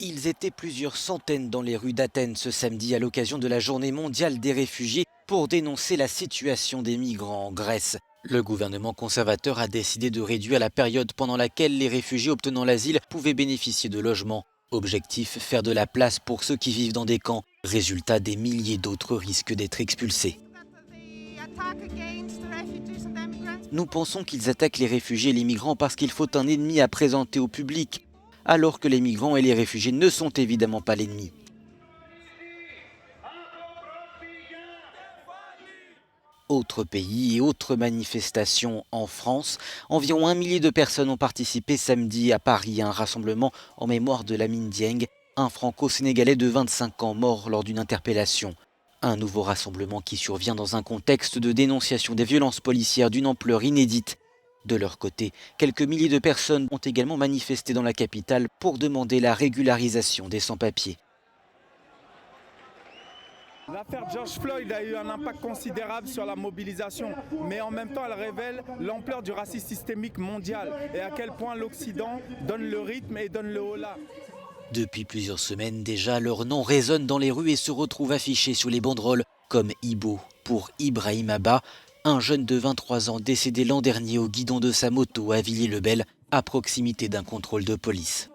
Ils étaient plusieurs centaines dans les rues d'Athènes ce samedi à l'occasion de la Journée mondiale des réfugiés pour dénoncer la situation des migrants en Grèce. Le gouvernement conservateur a décidé de réduire la période pendant laquelle les réfugiés obtenant l'asile pouvaient bénéficier de logements. Objectif, faire de la place pour ceux qui vivent dans des camps. Résultat, des milliers d'autres risquent d'être expulsés. Nous pensons qu'ils attaquent les réfugiés et les migrants parce qu'il faut un ennemi à présenter au public, alors que les migrants et les réfugiés ne sont évidemment pas l'ennemi. Autres pays et autres manifestations en France, environ 1 millier de personnes ont participé samedi à Paris à un rassemblement en mémoire de Lamine Dieng, un franco-sénégalais de 25 ans mort lors d'une interpellation. Un nouveau rassemblement qui survient dans un contexte de dénonciation des violences policières d'une ampleur inédite. De leur côté, quelques milliers de personnes ont également manifesté dans la capitale pour demander la régularisation des sans-papiers. L'affaire George Floyd a eu un impact considérable sur la mobilisation, mais en même temps elle révèle l'ampleur du racisme systémique mondial et à quel point l'Occident donne le rythme et donne le holà. Depuis plusieurs semaines déjà, leur nom résonne dans les rues et se retrouve affiché sur les banderoles comme Ibo pour Ibrahim Abba, un jeune de 23 ans décédé l'an dernier au guidon de sa moto à Villiers-le-Bel, à proximité d'un contrôle de police.